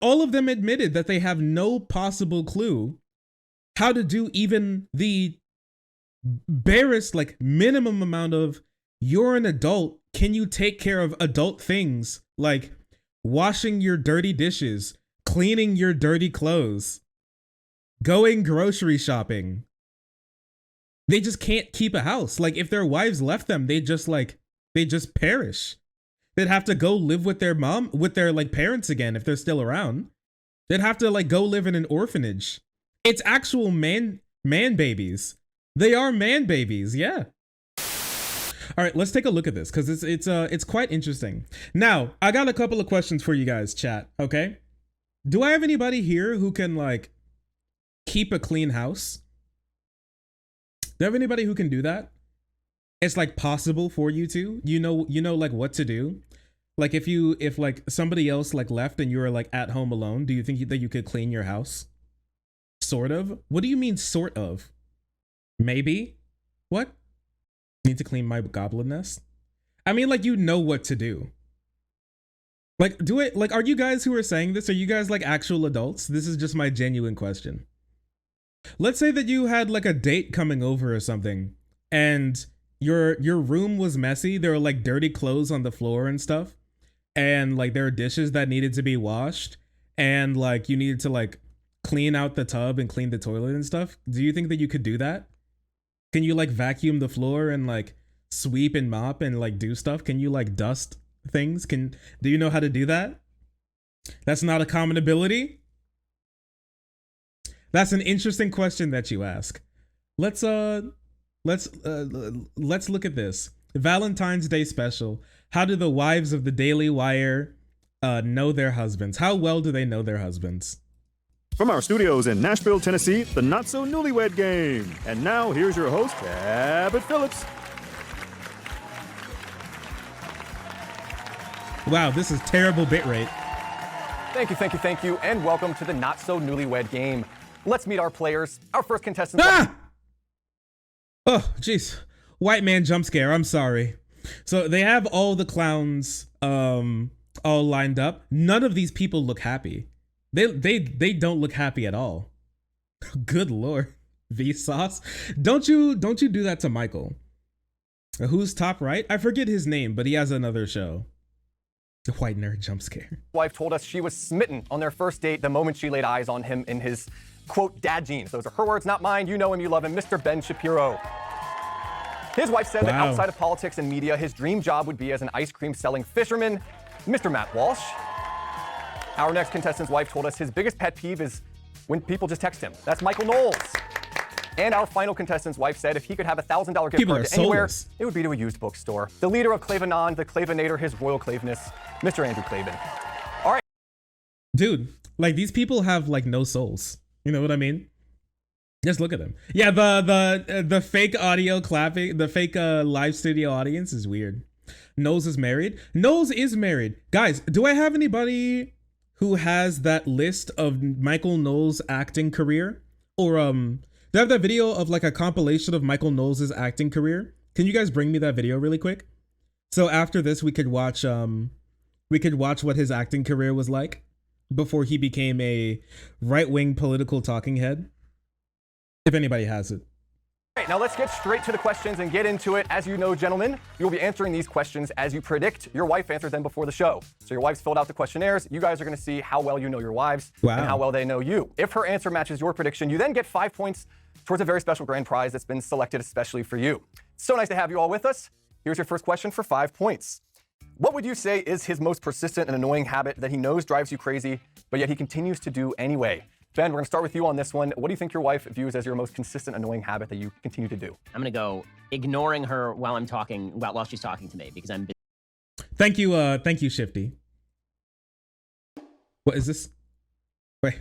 all of them admitted that they have no possible clue how to do even the barest, like, minimum amount of, you're an adult, can you take care of adult things like washing your dirty dishes, cleaning your dirty clothes, going grocery shopping. They just can't keep a house. Like, if their wives left them, they just perish. They'd have to go live with their like parents again if they're still around. They'd have to like go live in an orphanage. It's actual man babies. They are man babies, yeah. All right, let's take a look at this because it's quite interesting. Now, I got a couple of questions for you guys, chat, okay? Do I have anybody here who can like keep a clean house? Do I have anybody who can do that? It's like possible for you to, you know like what to do. Like if like somebody else like left and you were like at home alone, do you think that you could clean your house? Sort of? What do you mean sort of? Maybe? What? Need to clean my goblin nest? I mean, like, you know what to do. Like, are you guys who are saying this, are you guys like actual adults? This is just my genuine question. Let's say that you had like a date coming over or something and your room was messy. There were like dirty clothes on the floor and stuff. And like there were dishes that needed to be washed. And like you needed to like clean out the tub and clean the toilet and stuff. Do you think that you could do that? Can you like vacuum the floor and like sweep and mop and like do stuff? Can you like dust things? Do you know how to do that? That's not a common ability. That's an interesting question that you ask. Let's look at this. Valentine's Day special. How do the wives of the Daily Wire know their husbands? How well do they know their husbands? From our studios in Nashville, Tennessee, the Not So Newlywed Game. And now here's your host, Abbott Phillips. Wow, this is terrible bitrate. Thank you, and welcome to the Not So Newlywed Game. Let's meet our players. Our first contestant. Ah! Oh, jeez. White man jump scare. I'm sorry. So they have all the clowns all lined up. None of these people look happy. They don't look happy at all. Good Lord. Vsauce. Don't you do that to Michael. Who's top right? I forget his name, but he has another show. The white nerd jump scare. Wife told us she was smitten on their first date the moment she laid eyes on him in his, quote, dad jeans. Those are her words, not mine. You know him, you love him, Mr. Ben Shapiro. His wife said that outside of politics and media, his dream job would be as an ice cream selling fisherman, Mr. Matt Walsh. Our next contestant's wife told us his biggest pet peeve is when people just text him. That's Michael Knowles. And our final contestant's wife said if he could have a $1,000 gift card to anywhere, it would be to a used bookstore. The leader of Klavin, the Klavinator, his royal Klaviness, Mr. Andrew Klavin. All right. Dude, like these people have like no souls. You know what I mean? Just look at them. Yeah, the fake audio clapping, the fake live studio audience is weird. Knowles is married. Knowles is married. Guys, do I have anybody who has that list of Michael Knowles' acting career? Or do I have that video of like a compilation of Michael Knowles' acting career? Can you guys bring me that video really quick? So after this, we could watch what his acting career was like before he became a right-wing political talking head. If anybody has it. All right, now let's get straight to the questions and get into it. As you know, gentlemen, you'll be answering these questions as you predict. Your wife answered them before the show. So your wife's filled out the questionnaires. You guys are going to see how well you know your wives and how well they know you. If her answer matches your prediction, you then get 5 points towards a very special grand prize that's been selected especially for you. So nice to have you all with us. Here's your first question for 5 points. What would you say is his most persistent and annoying habit that he knows drives you crazy, but yet he continues to do anyway? Ben, we're going to start with you on this one. What do you think your wife views as your most consistent, annoying habit that you continue to do? I'm going to go ignoring her while I'm talking, while she's talking to me because I'm busy. Thank you, Shifty. What is this? Wait,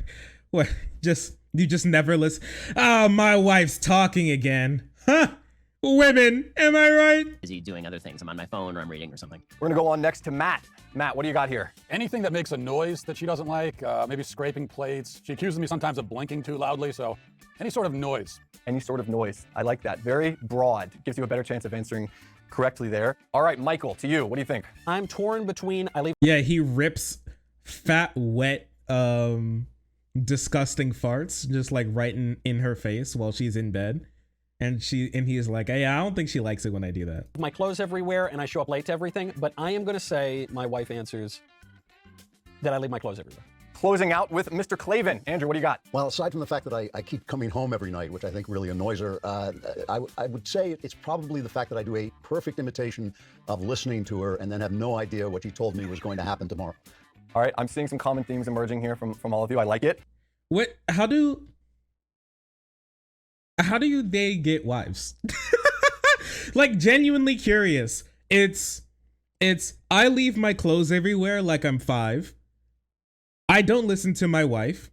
what? You just never listen. Oh, my wife's talking again. Huh? Women, am I right? Busy doing other things. I'm on my phone or I'm reading or something. We're going to go on next to Matt. Matt, what do you got here? Anything that makes a noise that she doesn't like, maybe scraping plates. She accuses me sometimes of blinking too loudly, so any sort of noise. Any sort of noise. I like that. Very broad. Gives you a better chance of answering correctly there. All right, Michael, to you. What do you think? I'm torn between Yeah, he rips fat, wet disgusting farts just like right in her face while she's in bed. And he's like, hey, I don't think she likes it when I do that. My clothes everywhere and I show up late to everything, but I am going to say my wife answers that I leave my clothes everywhere. Closing out with Mr. Klavin. Andrew, what do you got? Well, aside from the fact that I keep coming home every night, which I think really annoys her, I would say it's probably the fact that I do a perfect imitation of listening to her and then have no idea what she told me was going to happen tomorrow. All right, I'm seeing some common themes emerging here from all of you. I like it. What? How do they get wives? Like, genuinely curious. It's I leave my clothes everywhere like I'm 5. I don't listen to my wife.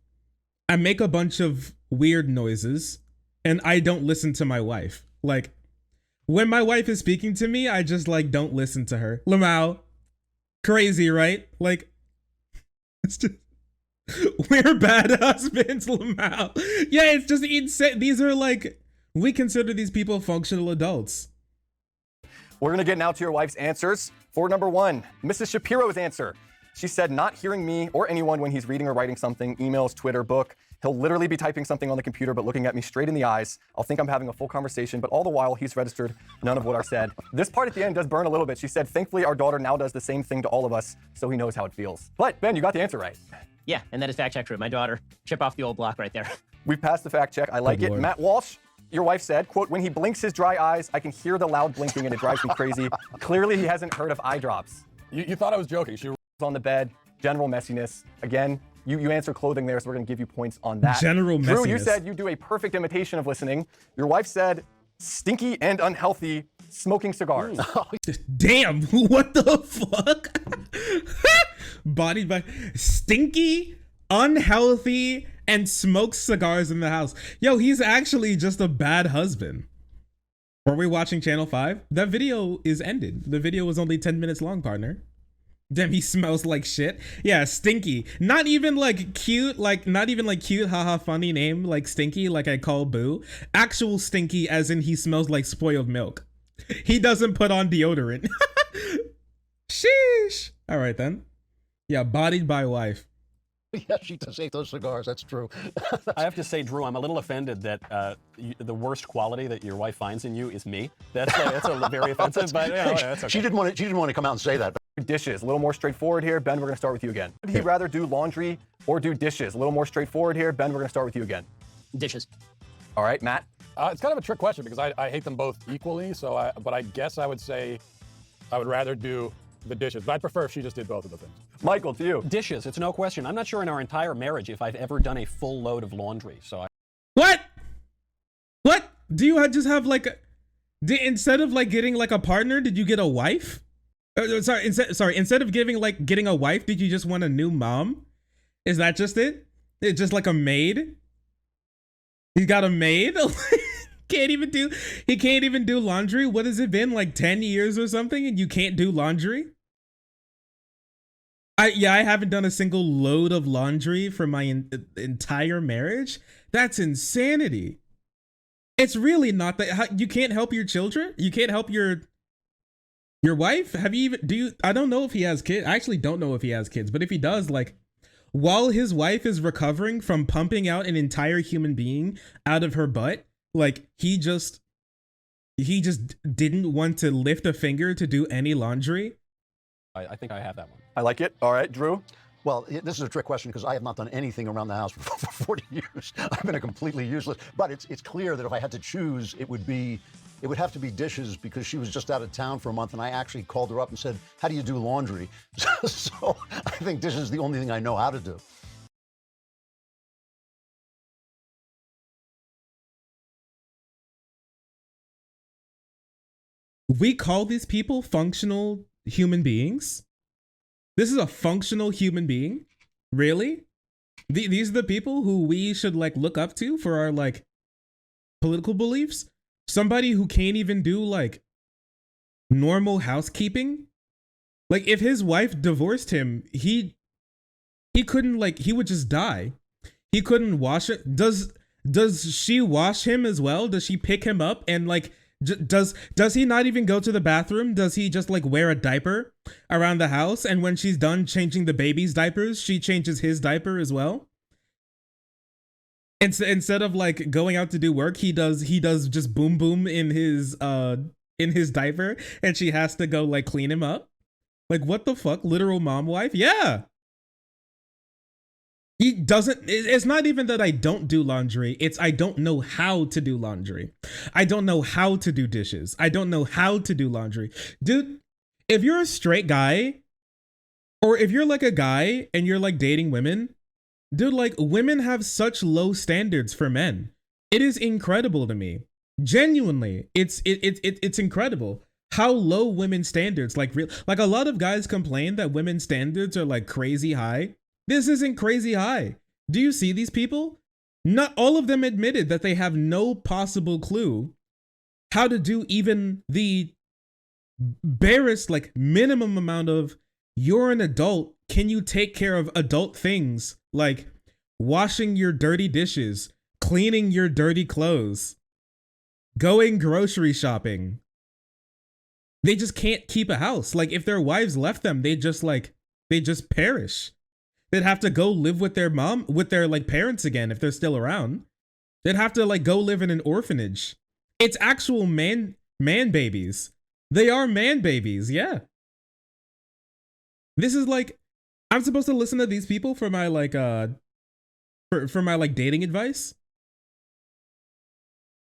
I make a bunch of weird noises and I don't listen to my wife. Like, when my wife is speaking to me, I just like don't listen to her. Lamau. Crazy, right? Like, it's just, we're bad husbands, Lamau. Yeah, it's just insane. These are like, we consider these people functional adults. We're going to get now to your wife's answers. For number 1, Mrs. Shapiro's answer. She said, not hearing me or anyone when he's reading or writing something, emails, Twitter, book. He'll literally be typing something on the computer, but looking at me straight in the eyes. I'll think I'm having a full conversation, but all the while he's registered none of what I said. This part at the end does burn a little bit. She said, thankfully, our daughter now does the same thing to all of us, so he knows how it feels. But Ben, you got the answer right. Yeah, and that is fact check true. My daughter, chip off the old block right there. We've passed the fact check. I like it. Lord. Matt Walsh, your wife said, quote, when he blinks his dry eyes, I can hear the loud blinking and it drives me crazy. Clearly, he hasn't heard of eye drops. You thought I was joking. She Was on the bed, general messiness. Again, you answer clothing there, so we're going to give you points on that. General Drew, you messiness. said you do a perfect imitation of listening. Your wife said stinky and unhealthy smoking cigars. Damn, what the fuck? Bodied by stinky, unhealthy, and smokes cigars in the house. Yo, he's actually just a bad husband. Were we watching Channel 5? That video is ended. The video was only 10 minutes long, partner. Damn, he smells like shit. Yeah, stinky. Not even like cute, haha, funny name, like stinky, like I call Boo. Actual stinky, as in he smells like spoiled milk. He doesn't put on deodorant. Sheesh. All right, then. Yeah, bodied by wife. Yeah, she does hate those cigars. That's true. I have to say, Drew, I'm a little offended that the worst quality that your wife finds in you is me. That's a very offensive, but that's okay. She didn't want to come out and say that. Dishes, a little more straightforward here. Ben, we're going to start with you again. Would he rather do laundry or do dishes? A little more straightforward here. Ben, we're going to start with you again. Dishes. All right, Matt. It's kind of a trick question because I hate them both equally. But I guess I would say I would rather do the dishes. But I'd prefer if she just did both of the things. Michael, to you. Dishes, it's no question. I'm not sure in our entire marriage if I've ever done a full load of laundry. What? Do you just have like instead of like getting like a partner, did you get a wife? Instead of getting a wife, did you just want a new mom? Is that just it? It's just like a maid? He got a maid? He can't even do laundry? What has it been, like 10 years or something, and you can't do laundry? I haven't done a single load of laundry for my entire marriage. That's insanity. It's really not that. You can't help your children? You can't help your wife? I don't know if he has kids. I actually don't know if he has kids, but if he does, like, while his wife is recovering from pumping out an entire human being out of her butt, like, he just didn't want to lift a finger to do any laundry. I think I have that one. I like it. All right, Drew. Well, this is a trick question because I have not done anything around the house for 40 years. I've been a completely useless. But it's clear that if I had to choose, it would have to be dishes because she was just out of town for a month and I actually called her up and said, how do you do laundry? So I think dishes is the only thing I know how to do. We call these people functional human beings? This is a functional human being? Really? These are the people who we should like look up to for our like political beliefs? Somebody who can't even do like normal housekeeping? Like if his wife divorced him, he couldn't, like, he would just die. He couldn't wash it. Does she wash him as well? Does she pick him up and like Does he not even go to the bathroom? Does he just like wear a diaper around the house, and when she's done changing the baby's diapers, she changes his diaper as well? Instead of like going out to do work, he does just boom boom in his diaper, and she has to go like clean him up. Like, what the fuck? Literal mom wife? Yeah. He doesn't. It's not even that I don't do laundry. It's I don't know how to do laundry. I don't know how to do dishes. I don't know how to do laundry. Dude, if you're a straight guy, or if you're like a guy and you're like dating women, dude, like women have such low standards for men. It is incredible to me. Genuinely, it's incredible how low women's standards, like a lot of guys complain that women's standards are like crazy high. This isn't crazy high. Do you see these people? Not all of them admitted that they have no possible clue how to do even the barest like minimum amount of, you're an adult, can you take care of adult things like washing your dirty dishes, cleaning your dirty clothes, going grocery shopping. They just can't keep a house. Like if their wives left them, they just perish. They'd have to go live with their like parents again if they're still around. They'd have to like go live in an orphanage. It's actual man babies. They are man babies, yeah. This is like, I'm supposed to listen to these people for my like for my like dating advice.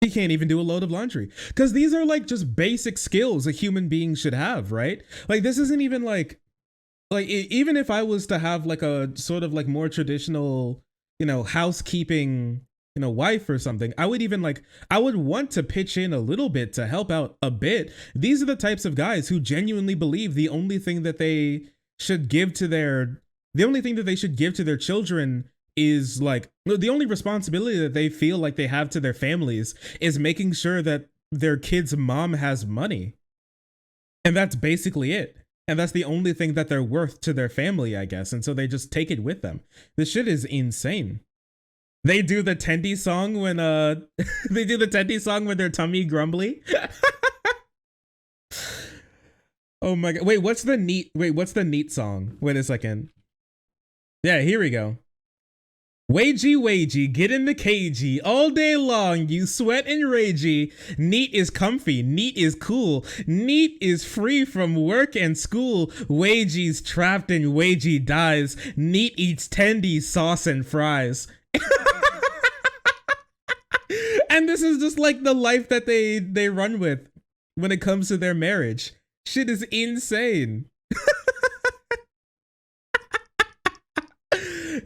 He can't even do a load of laundry. Because these are like just basic skills a human being should have, right? Like this isn't even like even if I was to have like a sort of like more traditional, housekeeping, wife or something, I would want to pitch in a little bit to help out a bit. These are the types of guys who genuinely believe the only thing that they should give to their children is like, the only responsibility that they feel like they have to their families is making sure that their kid's mom has money. And that's basically it. And that's the only thing that they're worth to their family, I guess. And so they just take it with them. This shit is insane. They do the tendies song when when their tummy grumbly. Oh my god. Wait, what's the neat song? Wait a second. Yeah, here we go. Wagey, get in the cagey. All day long, you sweat and ragey. Neat is comfy, neat is cool. Neat is free from work and school. Wagey's trapped and wagey dies. Neat eats tendies, sauce, and fries. And this is just like the life that they run with when it comes to their marriage. Shit is insane.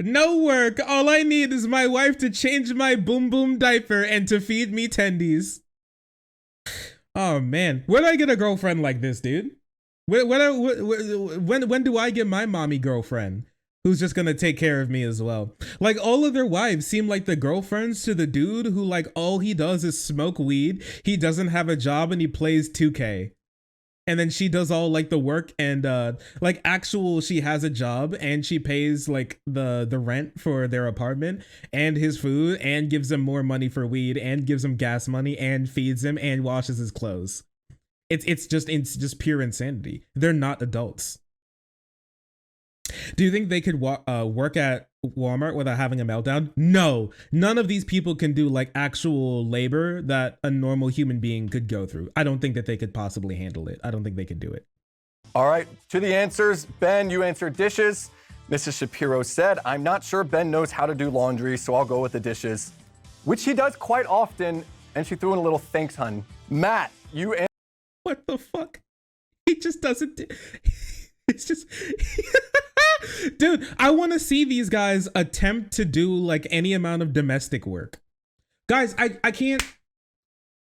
No work. All I need is my wife to change my boom boom diaper and to feed me tendies. Oh man, where do I get a girlfriend like this, dude? When do I get my mommy girlfriend who's just gonna take care of me as well? Like all of their wives seem like the girlfriends to the dude who like all he does is smoke weed. He doesn't have a job and he plays 2K. And then she does all like the work and she has a job and she pays like the rent for their apartment and his food and gives him more money for weed and gives him gas money and feeds him and washes his clothes. It's just pure insanity. They're not adults. Do you think they could work at Walmart without having a meltdown? No, none of these people can do like actual labor that a normal human being could go through. I don't think that they could possibly handle it. I don't think they could do it. All right, to the answers. Ben, you answered dishes. Mrs. Shapiro said, I'm not sure Ben knows how to do laundry, so I'll go with the dishes, which he does quite often. And she threw in a little thanks, hun. Matt, you answered. What the fuck? He just doesn't do. It's just. Dude, I want to see these guys attempt to do like any amount of domestic work. Guys, I can't.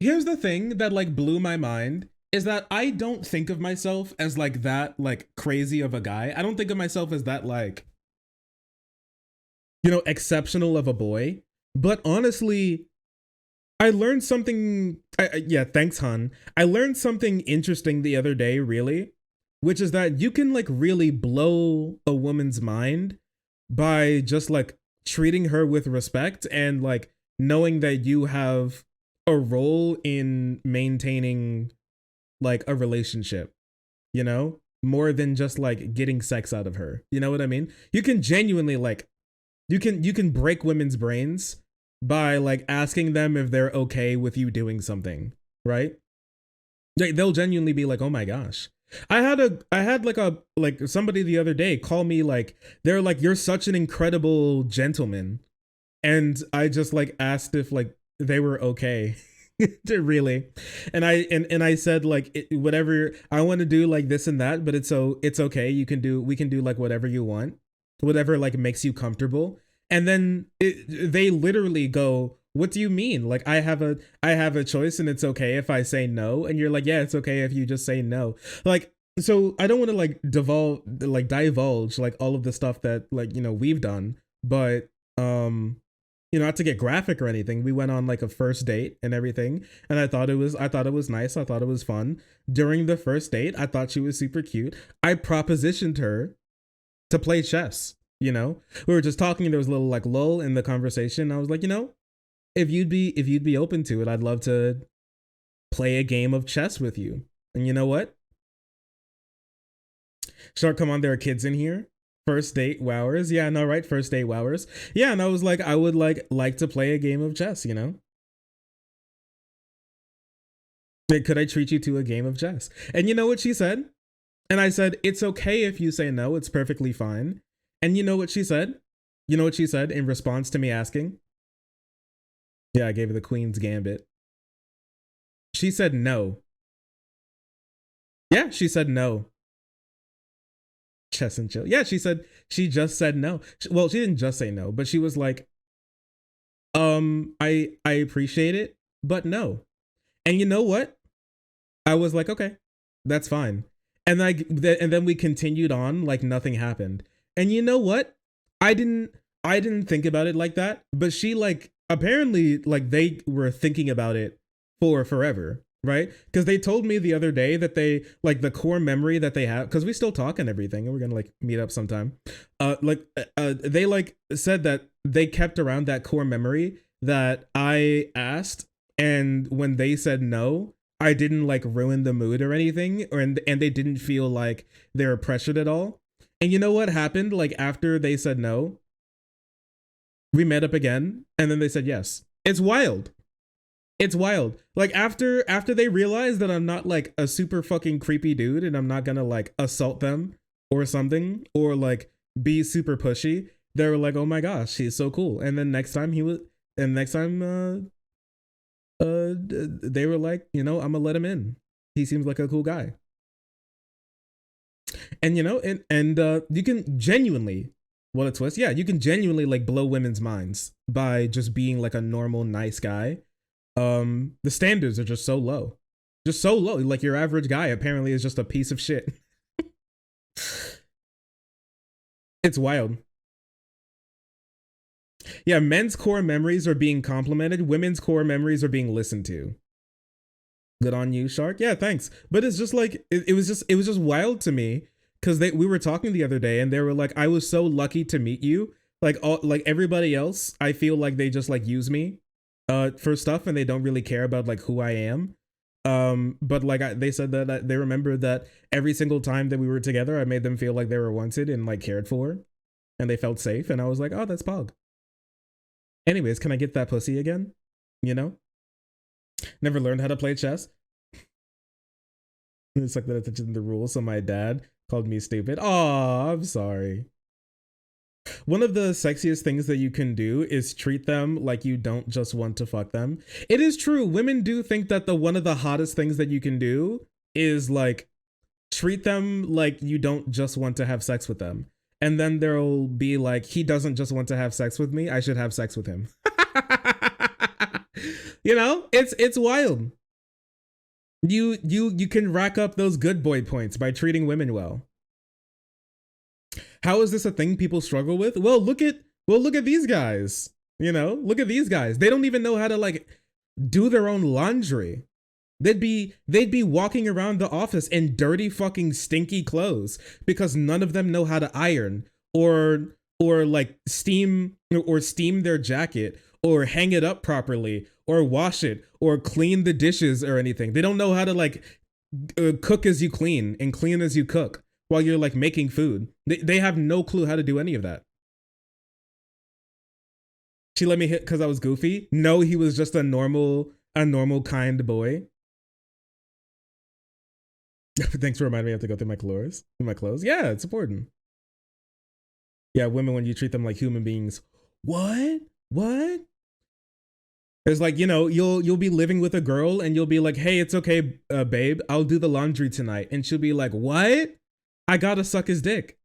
Here's the thing that like blew my mind is that I don't think of myself as like that like crazy of a guy. I don't think of myself as that like, exceptional of a boy. But honestly, I learned something. Yeah, thanks, hon. I learned something interesting the other day, really. Which is that you can like really blow a woman's mind by just like treating her with respect and like knowing that you have a role in maintaining like a relationship, you know, more than just like getting sex out of her. You know what I mean? You can genuinely like, you can break women's brains by like asking them if they're okay with you doing something, right? They'll genuinely be like, oh my gosh. I had like somebody the other day call me like, they're like, you're such an incredible gentleman. And I just like asked if like they were okay. Really. And I said like, whatever I want to do, like this and that, but it's okay. We can do like whatever you want, whatever like makes you comfortable. And then they literally go, what do you mean? Like I have a choice and it's okay if I say no. And you're like, yeah, it's okay if you just say no. Like, so I don't want to like divulge like all of the stuff that like, you know, we've done, but you know, not to get graphic or anything, we went on like a first date and everything, and I thought it was nice. I thought it was fun. During the first date, I thought she was super cute. I propositioned her to play chess. You know, we were just talking. There was a little like lull in the conversation. I was like, you know, if you'd be open to it, I'd love to play a game of chess with you. And you know what? Shark, come on, there are kids in here. First date wowers. Yeah, no, right? First date wowers. Yeah, and I was like, I would like to play a game of chess, you know? Like, could I treat you to a game of chess? And you know what she said? And I said, it's okay if you say no, it's perfectly fine. And you know what she said? You know what she said in response to me asking? Yeah, I gave her the Queen's Gambit. She said no. Yeah, she said no. Chess and chill. Yeah, she just said no. Well, she didn't just say no, but she was like, I appreciate it, but no. And you know what? I was like, okay, that's fine. And then we continued on like nothing happened. And you know what? I didn't think about it like that, but she like apparently like they were thinking about it for forever. Right? Because they told me the other day that they like the core memory that they have, because we still talk and everything, and we're gonna like meet up sometime. They like said that they kept around that core memory that I asked, and when they said no, I didn't like ruin the mood or anything, and they didn't feel like they were pressured at all. And you know what happened? Like after they said no, we met up again, and then they said yes. It's wild. It's wild. Like after they realize that I'm not like a super fucking creepy dude and I'm not gonna like assault them or something or like be super pushy, they were like, oh my gosh, he's so cool. And then next time they were like, you know, I'm gonna let him in. He seems like a cool guy. And you know, and you can genuinely, what a twist. Yeah, you can genuinely like blow women's minds by just being like a normal, nice guy. The standards are just so low. Like your average guy apparently is just a piece of shit. It's wild. Yeah, men's core memories are being complimented. Women's core memories are being listened to. Good on you, Shark. Yeah, thanks. But it's just like, it was just wild to me because we were talking the other day and they were like, I was so lucky to meet you. Like everybody else, I feel like they just like use me for stuff and they don't really care about like who I am. But like they said that they remember that every single time that we were together, I made them feel like they were wanted and like cared for and they felt safe. And I was like, oh, that's pog. Anyways, can I get that pussy again? You know? Never learned how to play chess. It's like that's the rules. So my dad called me stupid. Oh, I'm sorry. One of the sexiest things that you can do is treat them like you don't just want to fuck them. It is true. Women do think that one of the hottest things that you can do is like treat them like you don't just want to have sex with them. And then there'll be like, he doesn't just want to have sex with me. I should have sex with him. You know, it's wild. You can rack up those good boy points by treating women well. How is this a thing people struggle with? Well, look at these guys. You know, look at these guys. They don't even know how to like do their own laundry. They'd be walking around the office in dirty fucking stinky clothes because none of them know how to iron or or like steam their jacket or hang it up properly or wash it or clean the dishes or anything. They don't know how to like cook as you clean and clean as you cook while you're like making food. They have no clue how to do any of that. She let me hit because I was goofy. No, he was just a normal kind boy. Thanks for reminding me I have to go through my clothes. Yeah, it's important. Yeah, women, when you treat them like human beings. What? It's like, you know, you'll be living with a girl and you'll be like, hey, it's okay, babe, I'll do the laundry tonight. And she'll be like, what? I gotta suck his dick.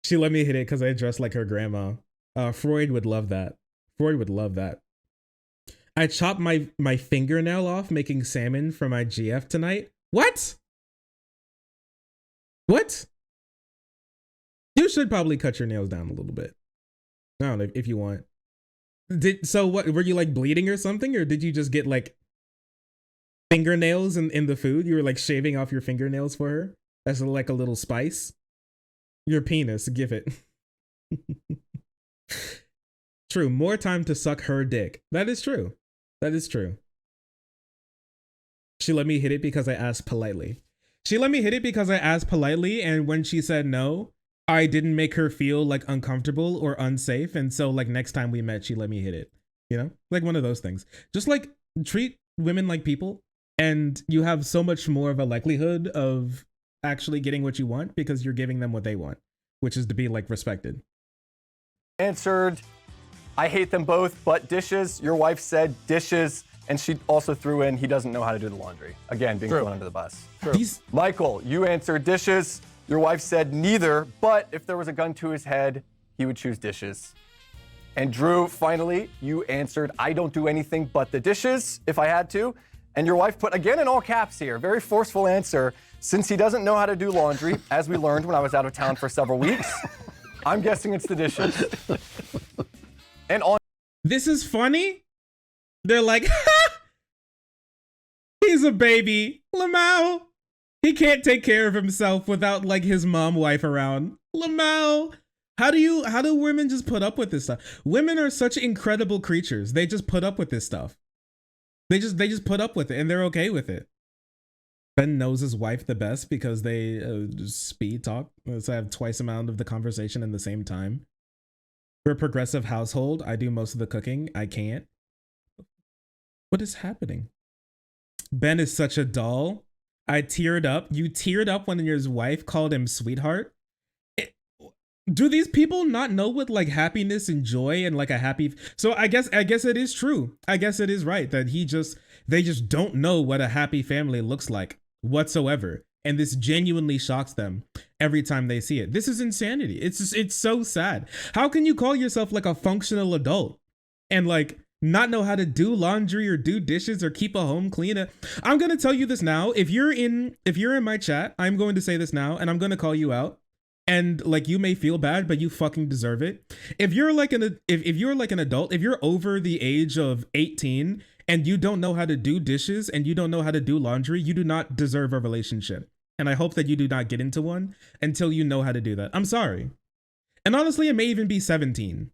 She let me hit it because I dressed like her grandma. Freud would love that. I chopped my fingernail off making salmon for my GF tonight. What? You should probably cut your nails down a little bit. I don't know if you want. So what, were you like bleeding or something? Or did you just get like fingernails in the food? You were like shaving off your fingernails for her? That's like a little spice? Your penis, give it. True, more time to suck her dick. That is true. She let me hit it because I asked politely. And when she said no, I didn't make her feel like uncomfortable or unsafe. And so like next time we met, she let me hit it. You know, like one of those things. Just like treat women like people and you have so much more of a likelihood of actually getting what you want because you're giving them what they want, which is to be like respected. Answered, I hate them both, but dishes. Your wife said dishes, and she also threw in he doesn't know how to do the laundry. Again, being thrown under the bus. Michael, you answered dishes. Your wife said neither, but if there was a gun to his head, he would choose dishes. And Drew, finally, you answered, I don't do anything but the dishes if I had to. And your wife put, again in all caps here, very forceful answer, since he doesn't know how to do laundry, as we learned when I was out of town for several weeks, I'm guessing it's the dishes. And on. This is funny. They're like, he's a baby. Lamau. He can't take care of himself without like his mom wife around. Lamau. How do women just put up with this stuff? Women are such incredible creatures. They just put up with this stuff. They just put up with it and they're okay with it. Ben knows his wife the best because they speed talk. So I have twice the amount of the conversation in the same time. For a progressive household, I do most of the cooking. I can't. What is happening? Ben is such a doll. I teared up. You teared up when your wife called him sweetheart. Do these people not know what like happiness and joy and like a happy? So I guess it is true. I guess it is right that they just don't know what a happy family looks like whatsoever. And this genuinely shocks them every time they see it. This is insanity. It's so sad. How can you call yourself like a functional adult and like not know how to do laundry or do dishes or keep a home clean? I'm going to tell you this now. If you're in my chat, I'm going to say this now and I'm going to call you out. And like you may feel bad, but you fucking deserve it. If you're like an adult, if you're over the age of 18 and you don't know how to do dishes and you don't know how to do laundry, you do not deserve a relationship. And I hope that you do not get into one until you know how to do that. I'm sorry. And honestly, it may even be 17.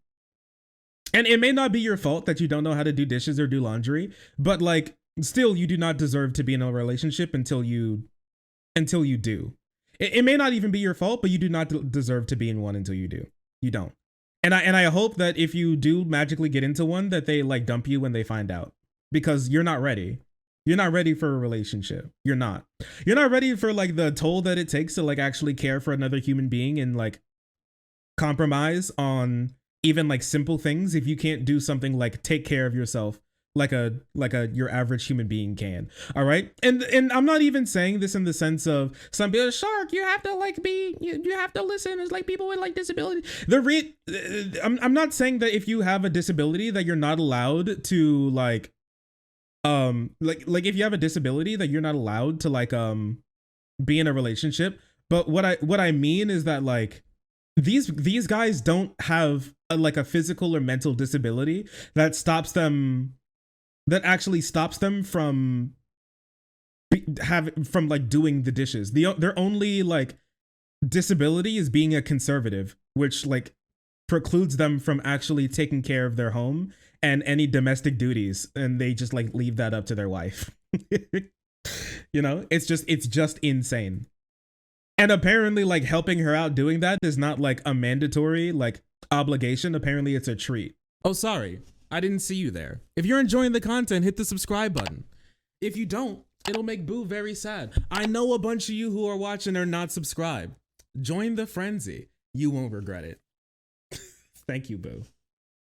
And it may not be your fault that you don't know how to do dishes or do laundry, but like still you do not deserve to be in a relationship until you do. It may not even be your fault, but you do not deserve to be in one until you do. You don't. And I hope that if you do magically get into one, that they like dump you when they find out, because you're not ready. You're not ready for a relationship. You're not ready for like the toll that it takes to like actually care for another human being and like compromise on even like simple things. If you can't do something like take care of yourself like your average human being can. All right. And I'm not even saying this in the sense of some people, Shark, you have to like be, you have to listen. It's like people with like disability. I'm not saying that if you have a disability that you're not allowed to like if you have a disability that you're not allowed to like be in a relationship. But what I mean is that like these guys don't have a physical or mental disability that actually stops them from from like doing the dishes. Their only like disability is being a conservative, which like precludes them from actually taking care of their home and any domestic duties, and they just like leave that up to their wife. You know, it's just insane. And apparently like helping her out doing that is not like a mandatory like obligation. Apparently it's a treat. Oh, sorry, I didn't see you there. If you're enjoying the content, hit the subscribe button. If you don't, it'll make Boo very sad. I know a bunch of you who are watching are not subscribed. Join the frenzy. You won't regret it. Thank you, Boo.